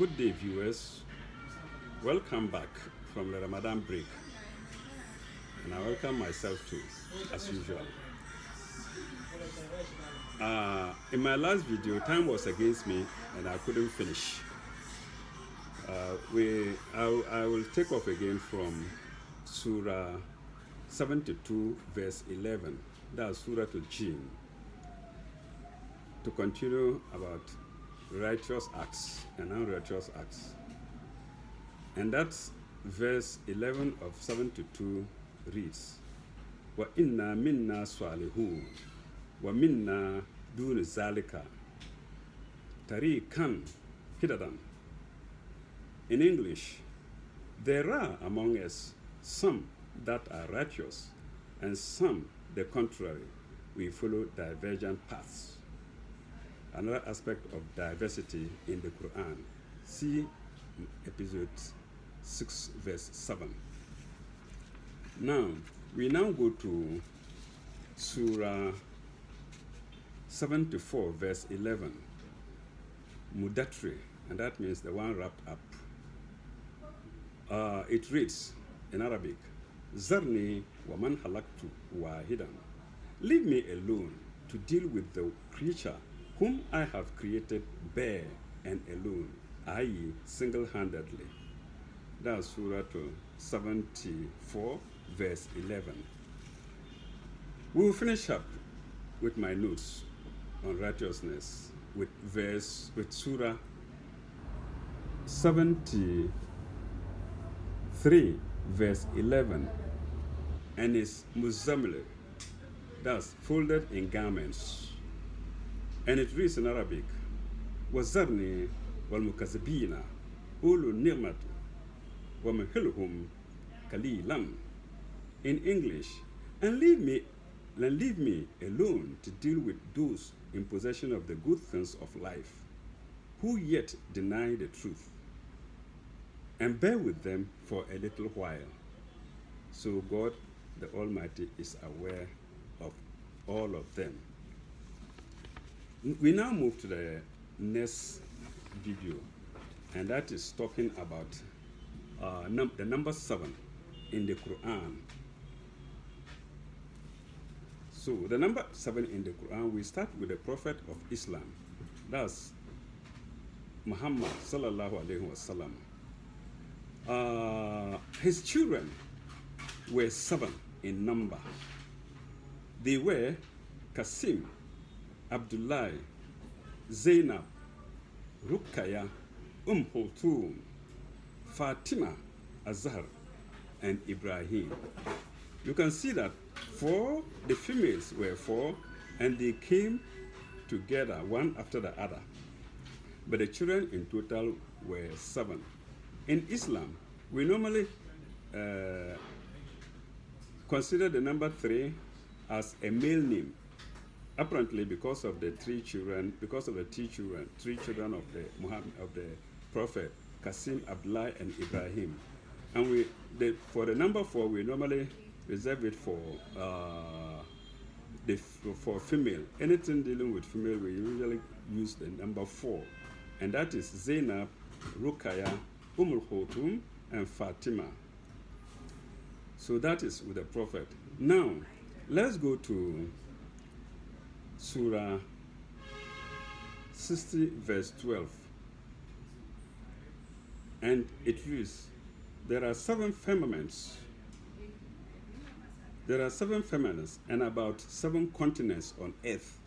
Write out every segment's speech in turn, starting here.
Good day, viewers. Welcome back from the Ramadan break. And I welcome myself too, as usual. In my last video, time was against me and I couldn't finish. I will take off again from Surah 72, verse 11. That's Surah Al-Jinn. To continue about righteous acts and unrighteous acts. And that's verse 11 of 72 reads, Wa inna minna salihun, wa minna dun zalika, tariqan hidadan. In English, there are among us some that are righteous, and some the contrary. We follow divergent paths. Another aspect of diversity in the Quran. See episode 6, verse 7. Now, we now go to Surah 74, verse 11. Mudatri, and that means the one wrapped up. It reads in Arabic, Zarni wa man halaktu wahidan. Leave me alone to deal with the creature whom I have created bare and alone, i.e. single-handedly. That's Surah 74, verse 11. We will finish up with my notes on righteousness with Surah 73, verse 11, and is Muzammil, that's folded in garments. And it reads in Arabic, وَزَرْنِي وَالْمُكَذِّبِينَ أُولُو النِّعْمَةِ وَمَهِّلْهُمْ قَلِيلًا. In English, and leave me alone to deal with those in possession of the good things of life, who yet deny the truth, and bear with them for a little while. So God, the Almighty, is aware of all of them. We now move to the next video, and that is talking about the number 7 in the Quran. So the number 7 in the Quran, we start with the Prophet of Islam. That's Muhammad sallallahu alaihi wasallam. His children were 7 in number. They were Qasim, Abdullah, Zainab, Ruqayya, Kulthum, Fatima, Azhar, and Ibrahim. You can see that the females were 4, and they came together one after the other. But the children in total were 7. In Islam, we normally consider the number 3 as a male name. Apparently, because of the three children of the Prophet, Qasim, Abdullah, and Ibrahim. And for the number 4, we normally reserve it for female. Anything dealing with female, we usually use the number 4, and that is Zainab, Ruqayya, Kulthum, and Fatima. So that is with the Prophet. Now, let's go to Surah 60, verse 12. And it reads, there are 7 firmaments. There are 7 firmaments and about 7 continents on earth.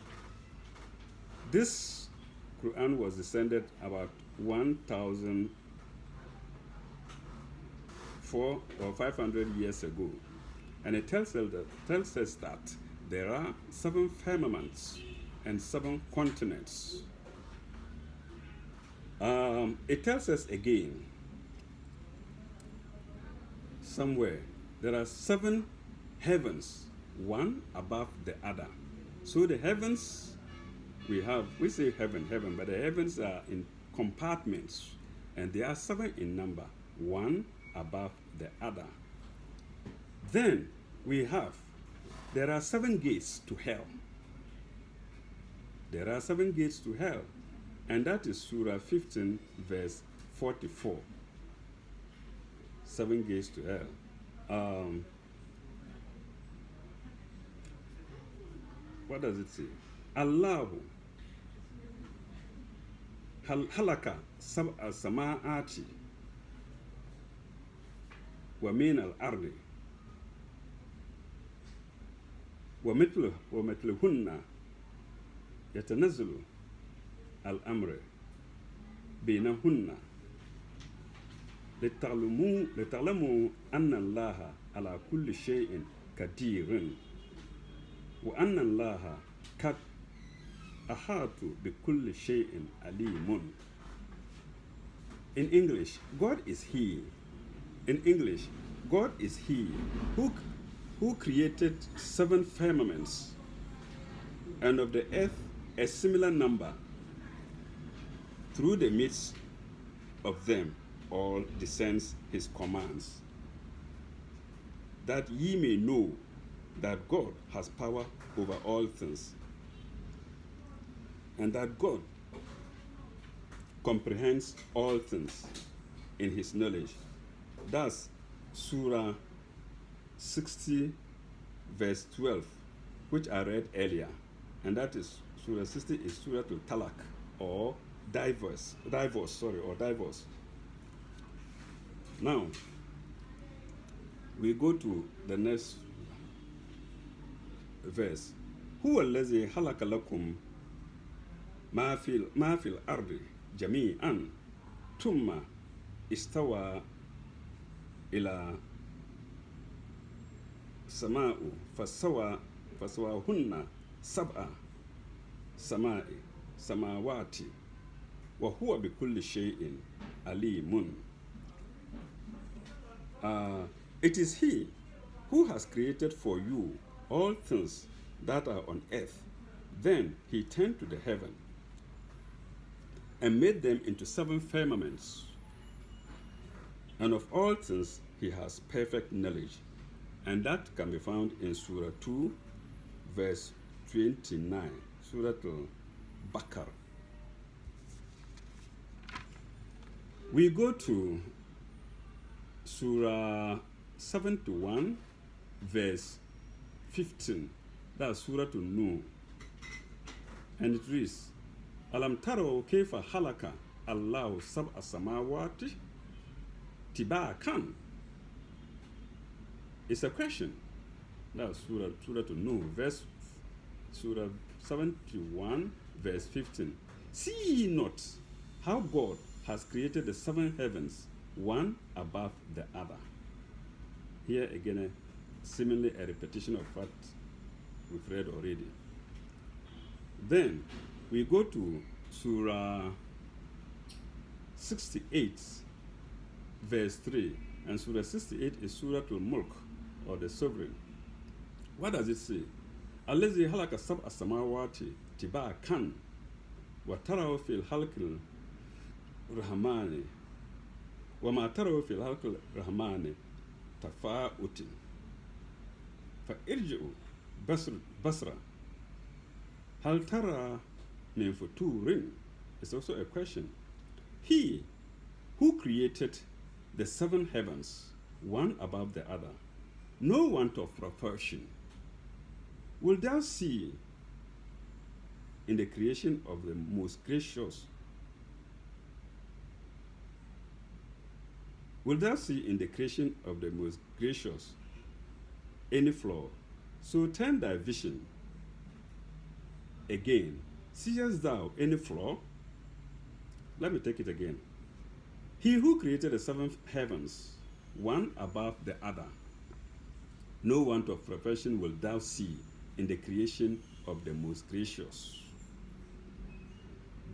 This Quran was descended about 1,400 or 500 years ago. And it tells us that there are 7 firmaments and 7 continents. It tells us again, somewhere, there are 7 heavens, one above the other. So the heavens, we say heaven, but the heavens are in compartments, and there are 7 in number, one above the other. Then there are 7 gates to hell. There are 7 gates to hell, and that is Surah 15, verse 44. 7 gates to hell. What does it say? Allahu halaka sab'a sama'ati wa min al-ardi wa mithluhunna yatanazzalu al-amr bainahunna لتعلموا أن الله على كل شيء قدير وأن الله قد أحاط بكل شيء عليم. In English, God is He. In English, God is He who created 7 firmaments, and of the earth a similar number. Through the midst of them all descends His commands, that ye may know that God has power over all things, and that God comprehends all things in His knowledge. That's Surah 60, verse 12, which I read earlier. And that is Surah 60 is Surah Al-Talaq, or divorce. Now, we go to the next verse. هو الذي خلق لكم ما في الأرض جميعا ثم استوى إلى السماء فسواهن 7 سماوات وهو بكل شيء عليم. It is He who has created for you all things that are on earth. Then He turned to the heaven and made them into 7 firmaments. And of all things He has perfect knowledge. And that can be found in Surah 2, verse 29, Surah Al-Baqarah. We go to Surah 71, verse 15. That's Surah An-Nur. And it reads, Alam taro kayfa halaka Allahu sab'a samawati tibakan. It's a question. That's Surah An-Nur, Surah 71, verse 15. See ye not how God has created the 7 heavens, one above the other. Here again, seemingly a repetition of what we've read already. Then we go to Surah 68, verse 3. And Surah 68 is Surah Al-Mulk, or the Sovereign. What does it say? الذي خلق سبع سماوات طباقا وترى في الخلق الرحمن وما ترى في الخلق الرحمن تفاوت فارجعوا بصرا هل ترى من فطور. It's also a question. He who created the 7 heavens, one above the other, no want of proportion, will thou see in the creation of the most gracious? Will thou see in the creation of the most gracious any flaw? So turn thy vision again. Seest thou any flaw? Let me take it again. He who created the 7 heavens, one above the other, no want of perfection will thou see in the creation of the most gracious.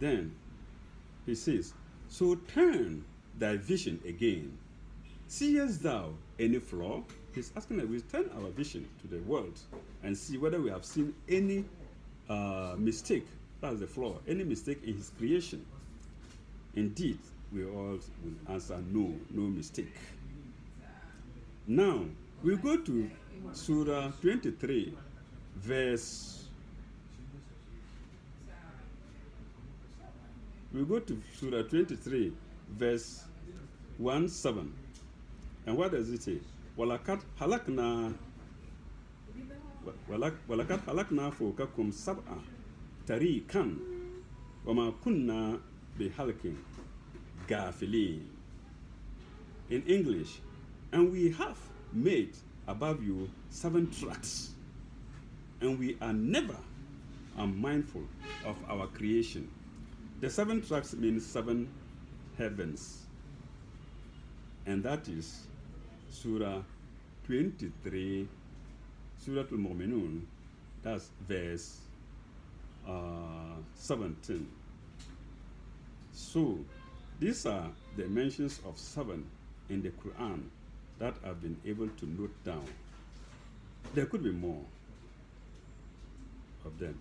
Then he says, so turn thy vision again. Seest thou any flaw? He's asking that we turn our vision to the world and see whether we have seen any mistake. That's the flaw. Any mistake in His creation. Indeed, we all will answer no, no mistake. Now, we go to Surah 23, We go to Surah 23, verse 1:7. And what does it say? Walakat halakna fawqakum sab'a tariqan wama kunna bihalkin gafilin. In English, and we have made above you 7 tracks, and we are never unmindful of our creation. The 7 tracks mean 7 heavens, and that is Surah 23, Surah Al-Mu'minun, that's verse 17. So, these are the mentions of 7 in the Quran that I've been able to note down. There could be more of them.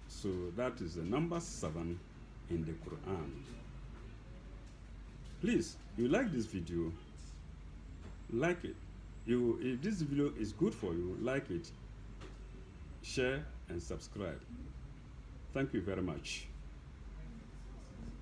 So that is the number 7 in the Quran. Please, you like this video, like it. If this video is good for you, like it, share and subscribe. Thank you very much.